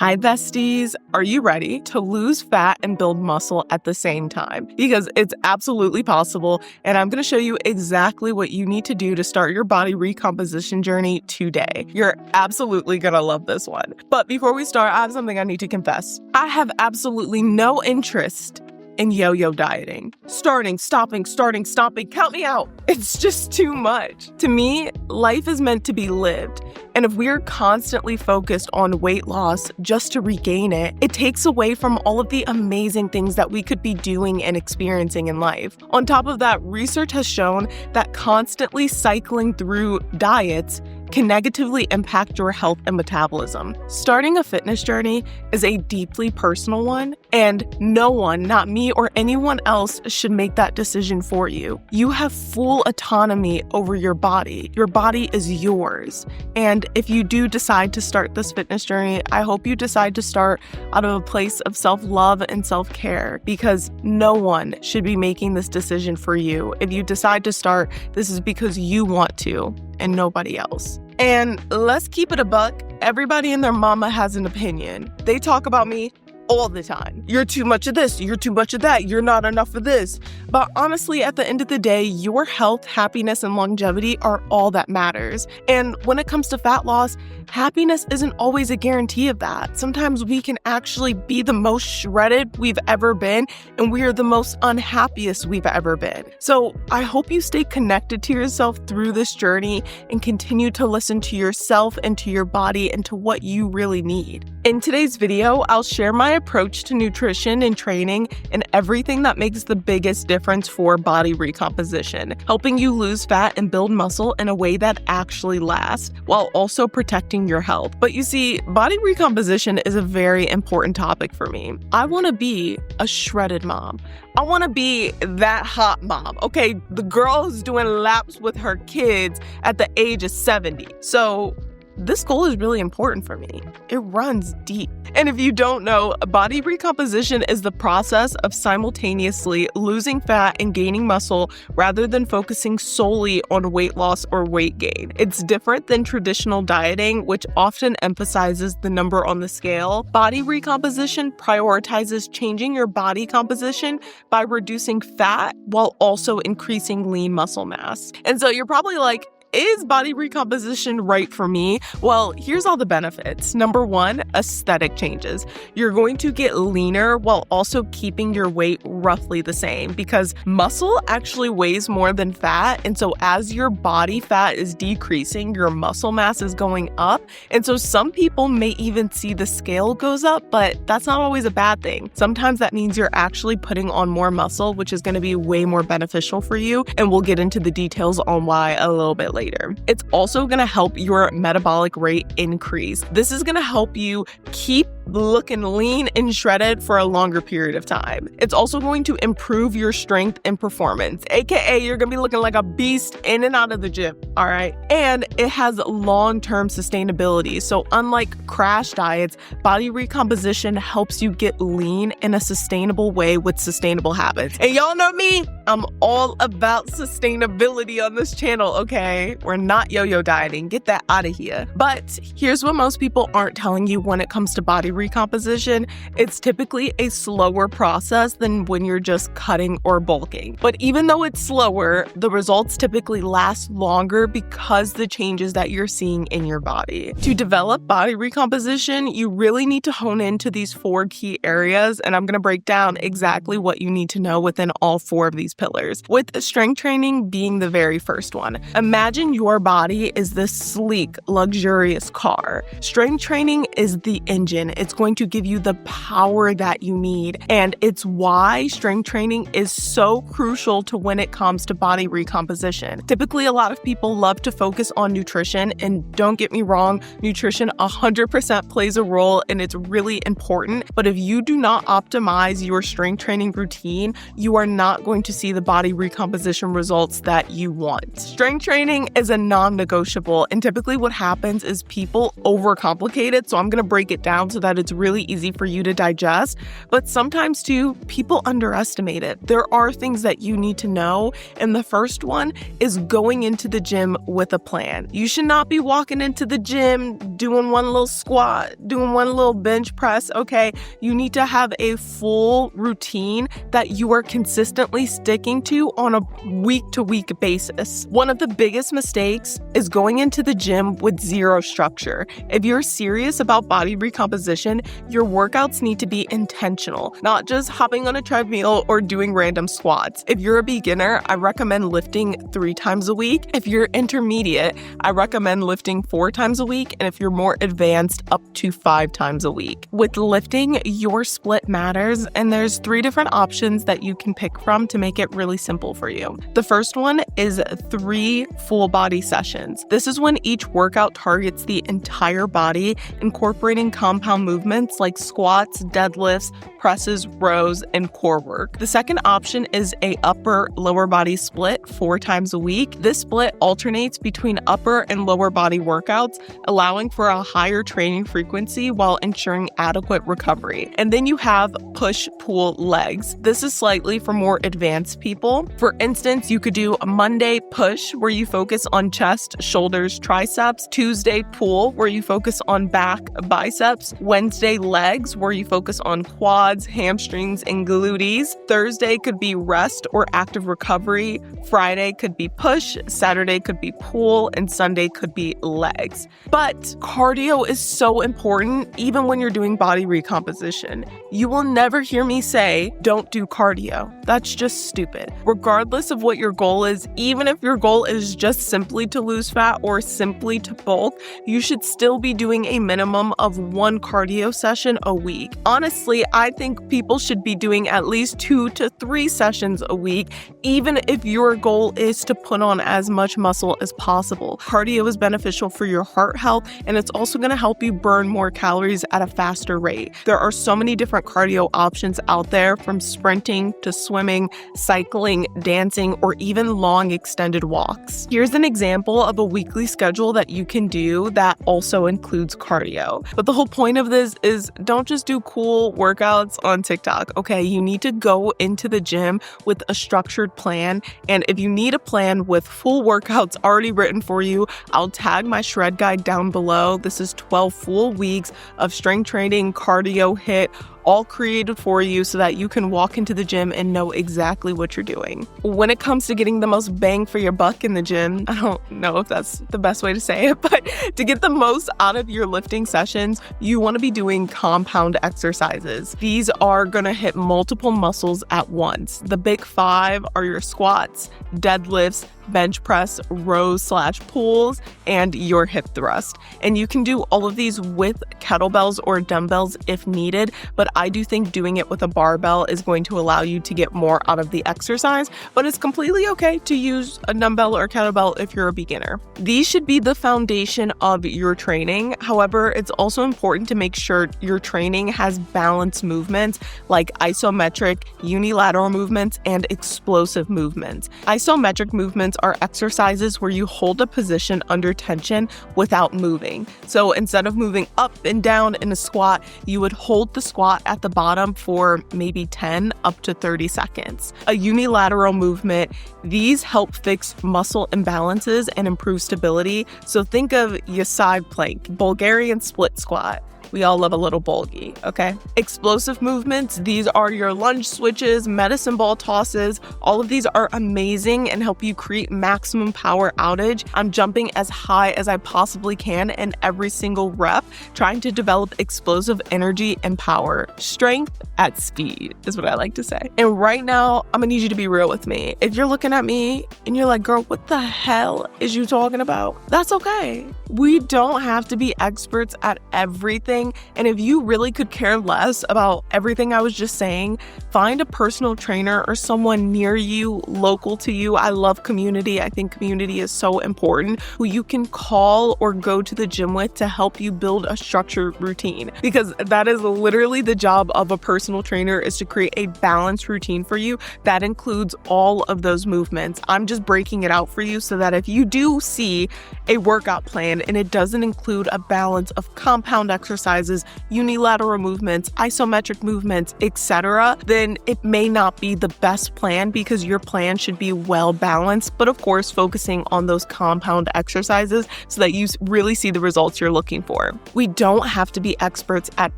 Hi besties, are you ready to lose fat and build muscle at the same time? Because it's absolutely possible, and I'm going to show you exactly what you need to do to start your body recomposition journey today. You're absolutely going to love this one. But before we start, I have something I need to confess. I have absolutely no interest in yo-yo dieting. Starting, stopping, count me out. It's just too much. To me, life is meant to be lived. And if we're constantly focused on weight loss just to regain it, it takes away from all of the amazing things that we could be doing and experiencing in life. On top of that, research has shown that constantly cycling through diets can negatively impact your health and metabolism. Starting a fitness journey is a deeply personal one, and no one, not me or anyone else, should make that decision for you. You have full autonomy over your body. Your body is yours. And if you do decide to start this fitness journey, I hope you decide to start out of a place of self-love and self-care, because no one should be making this decision for you. If you decide to start, this is because you want to, and nobody else. And let's keep it a buck. Everybody and their mama has an opinion. They talk about me all the time. You're too much of this, you're too much of that, you're not enough of this. But honestly, at the end of the day, your health, happiness, and longevity are all that matters. And when it comes to fat loss, happiness isn't always a guarantee of that. Sometimes we can actually be the most shredded we've ever been, and we are the most unhappiest we've ever been. So I hope you stay connected to yourself through this journey and continue to listen to yourself and to your body and to what you really need. In today's video, I'll share my approach to nutrition and training and everything that makes the biggest difference for body recomposition, helping you lose fat and build muscle in a way that actually lasts, while also protecting your health. But you see, body recomposition is a very important topic for me. I want to be a shredded mom. I want to be that hot mom, okay? The girl who's doing laps with her kids at the age of 70. So this goal is really important for me. It runs deep. And if you don't know, body recomposition is the process of simultaneously losing fat and gaining muscle rather than focusing solely on weight loss or weight gain. It's different than traditional dieting, which often emphasizes the number on the scale. Body recomposition prioritizes changing your body composition by reducing fat while also increasing lean muscle mass. And so you're probably like, is body recomposition right for me? Well, here's all the benefits. Number one, aesthetic changes. You're going to get leaner while also keeping your weight roughly the same, because muscle actually weighs more than fat. And so as your body fat is decreasing, your muscle mass is going up. And so some people may even see the scale goes up, but that's not always a bad thing. Sometimes that means you're actually putting on more muscle, which is going to be way more beneficial for you. And we'll get into the details on why a little bit later. It's also going to help your metabolic rate increase. This is going to help you keep looking lean and shredded for a longer period of time. It's also going to improve your strength and performance, aka you're going to be looking like a beast in and out of the gym, all right? And it has long-term sustainability. So unlike crash diets, body recomposition helps you get lean in a sustainable way with sustainable habits. And y'all know me, I'm all about sustainability on this channel, okay? We're not yo-yo dieting. Get that out of here. But here's what most people aren't telling you when it comes to body recomposition. It's typically a slower process than when you're just cutting or bulking. But even though it's slower, the results typically last longer because the changes that you're seeing in your body. To develop body recomposition, you really need to hone into these 4 key areas, and I'm going to break down exactly what you need to know within all 4 of these pillars, with strength training being the very first one. Imagine your body is this sleek, luxurious car. Strength training is the engine. It's going to give you the power that you need. And it's why strength training is so crucial to when it comes to body recomposition. Typically, a lot of people love to focus on nutrition. And don't get me wrong, nutrition 100% plays a role and it's really important. But if you do not optimize your strength training routine, you are not going to see the body recomposition results that you want. Strength training is a non-negotiable. And typically what happens is people overcomplicate it. So I'm going to break it down so that that it's really easy for you to digest. But sometimes too, people underestimate it. There are things that you need to know. And the first one is going into the gym with a plan. You should not be walking into the gym, doing one little squat, doing one little bench press, okay? You need to have a full routine that you are consistently sticking to on a week-to-week basis. One of the biggest mistakes is going into the gym with zero structure. If you're serious about body recomposition, your workouts need to be intentional, not just hopping on a treadmill or doing random squats. If you're a beginner, I recommend lifting 3 times a week. If you're intermediate, I recommend lifting 4 times a week. And if you're more advanced, up to 5 times a week. With lifting, your split matters, and there's 3 different options that you can pick from to make it really simple for you. The first one is 3 full body sessions. This is when each workout targets the entire body, incorporating compound movements like squats, deadlifts, presses, rows, and core work. The second option is a upper-lower body split 4 times a week. This split alternates between upper and lower body workouts, allowing for a higher training frequency while ensuring adequate recovery. And then you have push-pull legs. This is slightly for more advanced people. For instance, you could do a Monday push where you focus on chest, shoulders, triceps. Tuesday pull where you focus on back, biceps. Wednesday legs where you focus on quads, hamstrings, and glutes. Thursday could be rest or active recovery. Friday could be push. Saturday could be pull, and Sunday could be legs. But cardio is so important even when you're doing body recomposition. You will never hear me say, don't do cardio. That's just stupid. Regardless of what your goal is, even if your goal is just simply to lose fat or simply to bulk, you should still be doing a minimum of 1 cardio session a week. Honestly, I think people should be doing at least 2 to 3 sessions a week, even if your goal is to put on as much muscle as possible. Cardio is beneficial for your heart health, and it's also going to help you burn more calories at a faster rate. There are so many different cardio options out there, from sprinting to swimming, cycling, dancing, or even long extended walks. Here's an example of a weekly schedule that you can do that also includes cardio. But the whole point of this is don't just do cool workouts on TikTok, okay? You need to go into the gym with a structured plan. And if you need a plan with full workouts already written for you, I'll tag my shred guide down below. This is 12 full weeks of strength training, cardio, HIIT, all created for you so that you can walk into the gym and know exactly what you're doing. When it comes to getting the most bang for your buck in the gym, I don't know if that's the best way to say it, but to get the most out of your lifting sessions, you want to be doing compound exercises. These are going to hit multiple muscles at once. The big 5 are your squats, deadlifts, bench press, rows/pulls, and your hip thrust. And you can do all of these with kettlebells or dumbbells if needed, but I do think doing it with a barbell is going to allow you to get more out of the exercise, but it's completely okay to use a dumbbell or kettlebell if you're a beginner. These should be the foundation of your training. However, it's also important to make sure your training has balanced movements like isometric, unilateral movements, and explosive movements. Isometric movements are exercises where you hold a position under tension without moving. So instead of moving up and down in a squat, you would hold the squat at the bottom for maybe 10 up to 30 seconds. A unilateral movement, these help fix muscle imbalances and improve stability. So think of your side plank, Bulgarian split squat. We all love a little bulgy, okay? Explosive movements, these are your lunge switches, medicine ball tosses. All of these are amazing and help you create maximum power outage. I'm jumping as high as I possibly can in every single rep, trying to develop explosive energy and power. Strength at speed is what I like to say. And right now, I'm gonna need you to be real with me. If you're looking at me and you're like, girl, what the hell is you talking about? That's okay. We don't have to be experts at everything. And if you really could care less about everything I was just saying, find a personal trainer or someone near you, local to you. I love community. I think community is so important, who you can call or go to the gym with to help you build a structured routine, because that is literally the job of a personal personal trainer is to create a balanced routine for you that includes all of those movements. I'm just breaking it out for you so that if you do see a workout plan and it doesn't include a balance of compound exercises, unilateral movements, isometric movements, etc., then it may not be the best plan, because your plan should be well balanced, but of course focusing on those compound exercises so that you really see the results you're looking for. We don't have to be experts at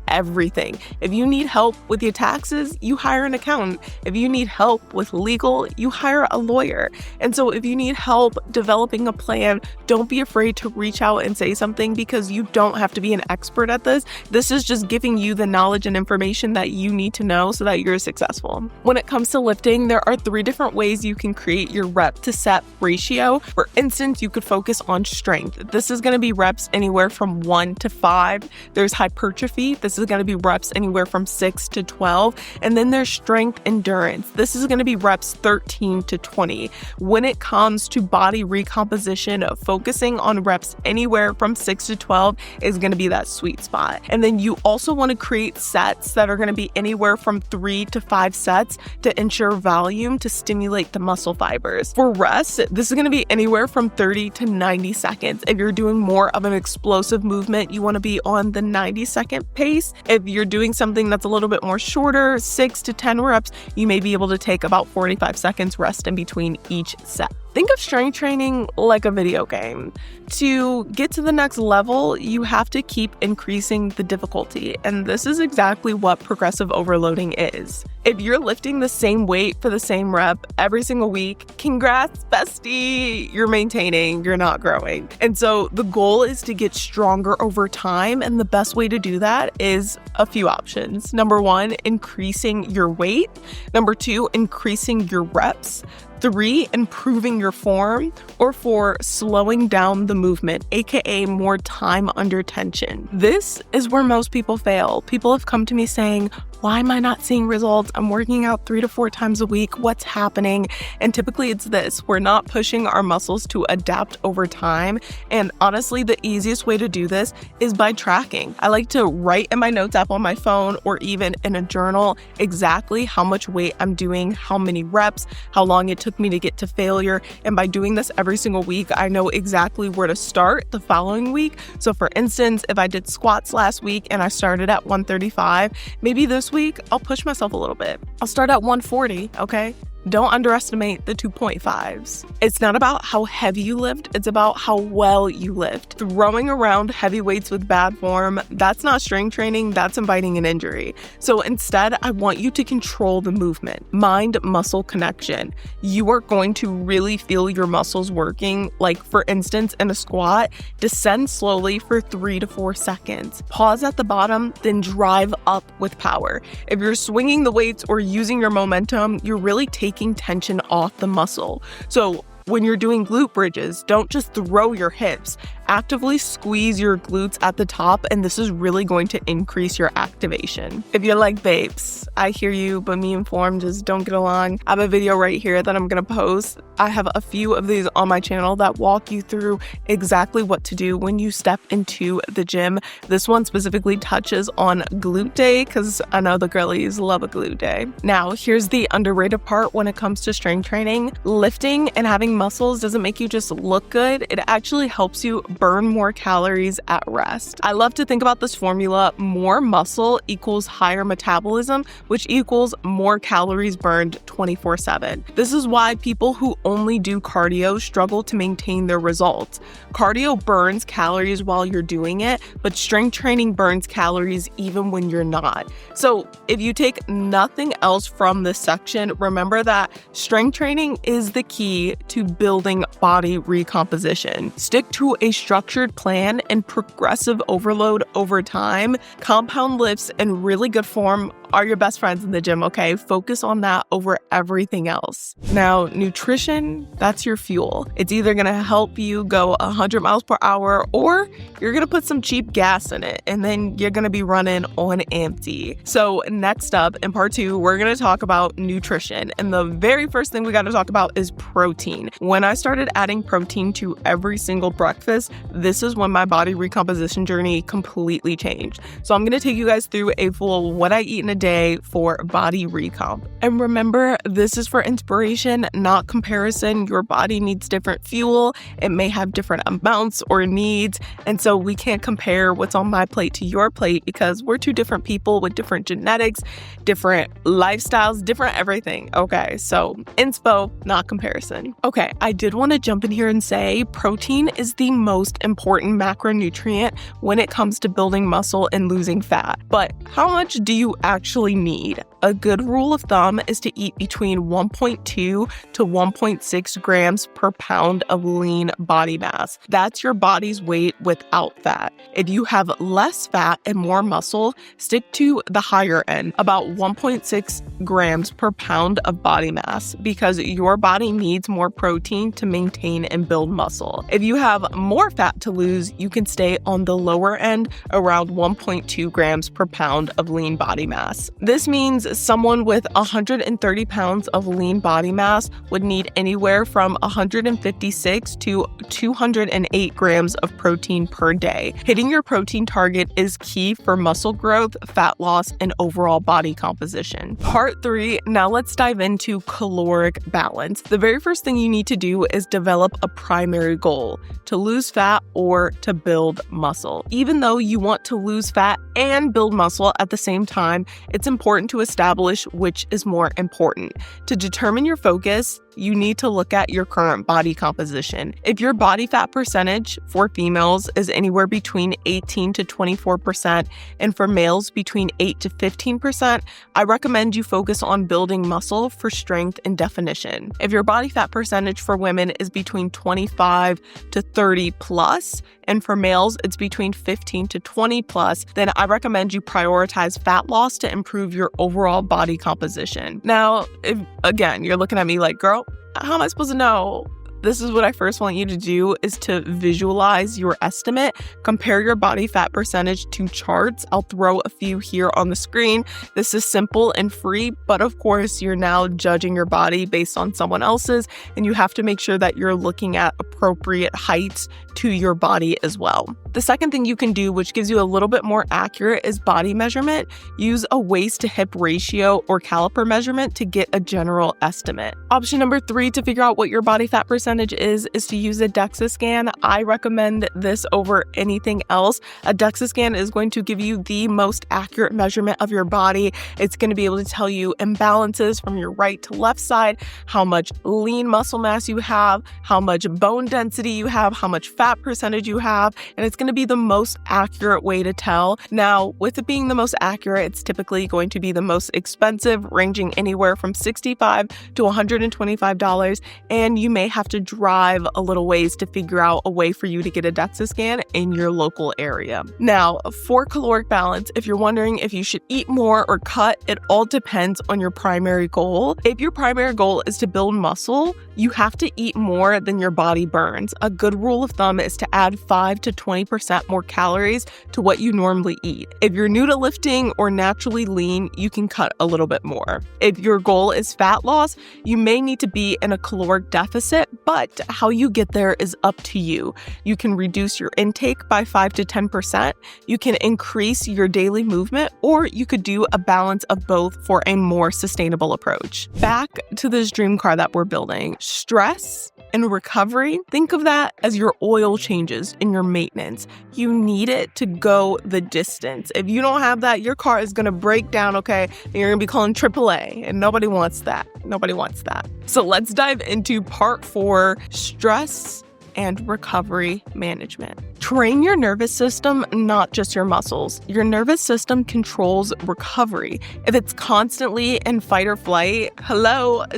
everything. If you need help with your taxes, you hire an accountant. If you need help with legal, you hire a lawyer. And so if you need help developing a plan, don't be afraid to reach out and say something, because you don't have to be an expert at this. This is just giving you the knowledge and information that you need to know so that you're successful. When it comes to lifting, there are 3 different ways you can create your rep to set ratio. For instance, you could focus on strength. This is going to be reps anywhere from 1 to 5. There's hypertrophy. This is going to be reps anywhere from 6 to 12. And then there's strength endurance. This is going to be reps 13 to 20. When it comes to body recomposition, focusing on reps anywhere from 6 to 12 is going to be that sweet spot. And then you also want to create sets that are going to be anywhere from 3 to 5 sets to ensure volume to stimulate the muscle fibers. For rest, this is going to be anywhere from 30 to 90 seconds. If you're doing more of an explosive movement, you want to be on the 90-second pace. If you're doing something that's a little bit more shorter, 6 to 10 reps, you may be able to take about 45 seconds rest in between each set. Think of strength training like a video game. To get to the next level, you have to keep increasing the difficulty, and this is exactly what progressive overloading is. If you're lifting the same weight for the same rep every single week, congrats, bestie! You're maintaining, you're not growing. And so the goal is to get stronger over time, and the best way to do that is a few options. Number 1, increasing your weight. Number 2, increasing your reps. 3, improving your form. Or 4, slowing down the movement, aka more time under tension. This is where most people fail. People have come to me saying, why am I not seeing results? I'm working out 3 to 4 times a week. What's happening? And typically it's this: we're not pushing our muscles to adapt over time. And honestly, the easiest way to do this is by tracking. I like to write in my notes app on my phone or even in a journal exactly how much weight I'm doing, how many reps, how long it took me to get to failure. And by doing this every single week, I know exactly where to start the following week. So for instance, if I did squats last week and I started at 135, maybe this week I'll push myself a little bit. I'll start at 140, okay? Don't underestimate the 2.5s. It's not about how heavy you lift, it's about how well you lift. Throwing around heavy weights with bad form, that's not strength training, that's inviting an injury. So instead, I want you to control the movement. Mind-muscle connection. You are going to really feel your muscles working. Like for instance, in a squat, descend slowly for 3 to 4 seconds. Pause at the bottom, then drive up with power. If you're swinging the weights or using your momentum, you're really taking tension off the muscle. So when you're doing glute bridges, don't just throw your hips. Actively squeeze your glutes at the top, and this is really going to increase your activation. If you're like, babes, I hear you, but me and form just don't get along, I have a video right here that I'm going to post. I have a few of these on my channel that walk you through exactly what to do when you step into the gym. This one specifically touches on glute day because I know the girlies love a glute day. Now, here's the underrated part when it comes to strength training. Lifting and having muscles doesn't make you just look good. It actually helps you burn more calories at rest. I love to think about this formula: more muscle equals higher metabolism, which equals more calories burned 24/7. This is why people who only do cardio struggle to maintain their results. Cardio burns calories while you're doing it, but strength training burns calories even when you're not. So if you take nothing else from this section, remember that strength training is the key to building body recomposition. Stick to a structured plan and progressive overload over time. Compound lifts and really good form are your best friends in the gym, okay? Focus on that over everything else. Now, nutrition, that's your fuel. It's either gonna help you go 100 miles per hour or you're gonna put some cheap gas in it and then you're gonna be running on empty. So next up in part 2, we're gonna talk about nutrition. And the very first thing we gotta talk about is protein. When I started adding protein to every single breakfast, this is when my body recomposition journey completely changed. So I'm gonna take you guys through a full what I eat in a day day for body recomp. And remember, this is for inspiration, not comparison. Your body needs different fuel. It may have different amounts or needs. And so we can't compare what's on my plate to your plate because we're two different people with different genetics, different lifestyles, different everything. Okay, so inspo, not comparison. Okay, I did want to jump in here and say protein is the most important macronutrient when it comes to building muscle and losing fat. But how much do you actually need? A good rule of thumb is to eat between 1.2 to 1.6 grams per pound of lean body mass. That's your body's weight without fat. If you have less fat and more muscle, stick to the higher end, about 1.6 grams per pound of body mass, because your body needs more protein to maintain and build muscle. If you have more fat to lose, you can stay on the lower end, around 1.2 grams per pound of lean body mass. This means someone with 130 pounds of lean body mass would need anywhere from 156 to 208 grams of protein per day. Hitting your protein target is key for muscle growth, fat loss, and overall body composition. Part 3, now let's dive into caloric balance. The very first thing you need to do is develop a primary goal, to lose fat or to build muscle. Even though you want to lose fat and build muscle at the same time, it's important to establish which is more important. To determine your focus, you need to look at your current body composition. If your body fat percentage for females is anywhere between 18 to 24% and for males between 8 to 15%, I recommend you focus on building muscle for strength and definition. If your body fat percentage for women is between 25 to 30 plus, and for males it's between 15 to 20 plus, then I recommend you prioritize fat loss to improve your overall body composition. Now, if again, you're looking at me like, girl, how am I supposed to know? This is what I first want you to do, is to visualize your estimate. Compare your body fat percentage to charts. I'll throw a few here on the screen. This is simple and free, but of course you're now judging your body based on someone else's, and you have to make sure that you're looking at appropriate heights to your body as well. The second thing you can do, which gives you a little bit more accurate, is body measurement. Use a waist to hip ratio or caliper measurement to get a general estimate. Option number 3 to figure out what your body fat percentage is to use a DEXA scan. I recommend this over anything else. A DEXA scan is going to give you the most accurate measurement of your body. It's going to be able to tell you imbalances from your right to left side, how much lean muscle mass you have, how much bone density you have, how much fat percentage you have, and it's going to be the most accurate way to tell. Now, with it being the most accurate, it's typically going to be the most expensive, ranging anywhere from $65 to $125, and you may have to drive a little ways to figure out a way for you to get a DEXA scan in your local area. Now, for caloric balance, if you're wondering if you should eat more or cut, it all depends on your primary goal. If your primary goal is to build muscle, you have to eat more than your body burns. A good rule of thumb is to add 5 to 20% more calories to what you normally eat. If you're new to lifting or naturally lean, you can cut a little bit more. If your goal is fat loss, you may need to be in a caloric deficit, but how you get there is up to you. You can reduce your intake by 5 to 10%. You can increase your daily movement, or you could do a balance of both for a more sustainable approach. Back to this dream car that we're building. Stress and recovery, think of that as your oil changes in your maintenance. You need it to go the distance. If you don't have that, your car is going to break down, okay? And you're going to be calling AAA, and nobody wants that. Nobody wants that. So let's dive into part 4, stress and recovery management. Train your nervous system, not just your muscles. Your nervous system controls recovery. If it's constantly in fight or flight,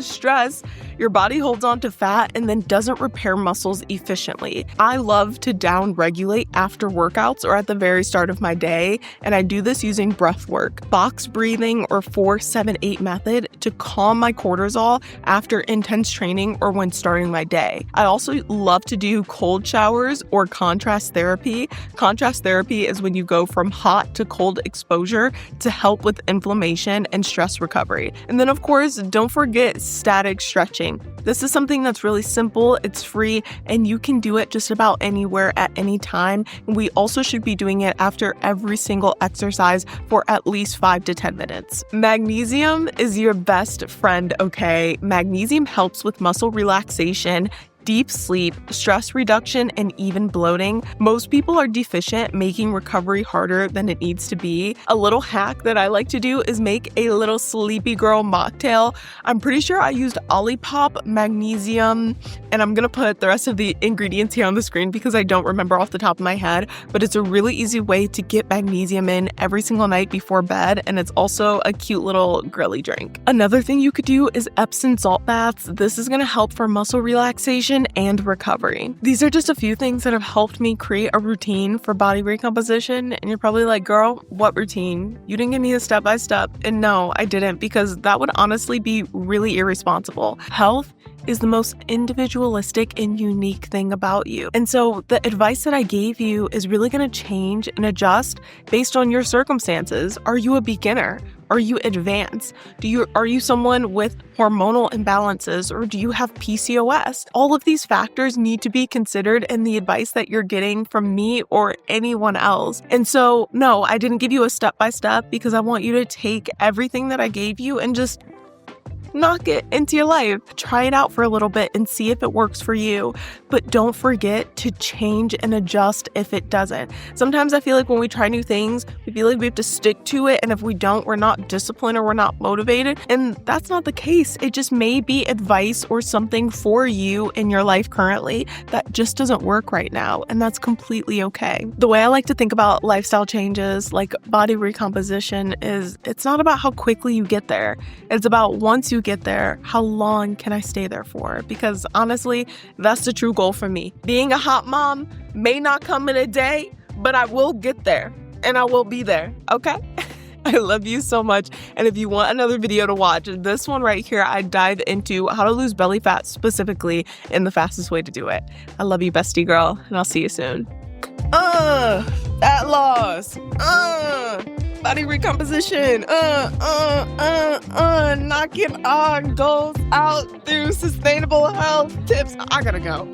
stress, your body holds on to fat and then doesn't repair muscles efficiently. I love to down-regulate after workouts or at the very start of my day, and I do this using breath work, box breathing, or 4-7-8 method to calm my cortisol after intense training or when starting my day. I also love to do cold showers or contrast therapy. Contrast therapy is when you go from hot to cold exposure to help with inflammation and stress recovery. And then, of course, don't forget static stretching. This is something that's really simple, it's free, and you can do it just about anywhere at any time. And we also should be doing it after every single exercise for at least 5 to 10 minutes. Magnesium is your best friend, okay? Magnesium helps with muscle relaxation, deep sleep, stress reduction, and even bloating. Most people are deficient, making recovery harder than it needs to be. A little hack that I like to do is make a little sleepy girl mocktail. I'm pretty sure I used Olipop, magnesium, and I'm gonna put the rest of the ingredients here on the screen because I don't remember off the top of my head, but it's a really easy way to get magnesium in every single night before bed, and it's also a cute little girly drink. Another thing you could do is Epsom salt baths. This is gonna help for muscle relaxation and recovery. These are just a few things that have helped me create a routine for body recomposition, and you're probably like, girl, what routine? You didn't give me a step-by-step. And no, I didn't, because that would honestly be really irresponsible. Health is the most individualistic and unique thing about you. And so the advice that I gave you is really going to change and adjust based on your circumstances. Are you a beginner? Are you advanced? Are you someone with hormonal imbalances, or do you have PCOS? All of these factors need to be considered in the advice that you're getting from me or anyone else. And so, no, I didn't give you a step-by-step because I want you to take everything that I gave you and just knock it into your life. Try it out for a little bit and see if it works for you. But don't forget to change and adjust if it doesn't. Sometimes I feel like when we try new things, we feel like we have to stick to it. And if we don't, we're not disciplined or we're not motivated. And that's not the case. It just may be advice or something for you in your life currently that just doesn't work right now. And that's completely okay. The way I like to think about lifestyle changes, like body recomposition, is it's not about how quickly you get there. It's about once you get there, how long can I stay there for? Because honestly, that's the true goal for me. Being a hot mom may not come in a day, but I will get there and I will be there, okay? I love you so much. And if you want another video to watch, this one right here, I dive into how to lose belly fat specifically and the fastest way to do it. I love you, bestie girl, and I'll see you soon. Fat loss. Body recomposition. Knocking on goals out through sustainable health tips. I gotta go.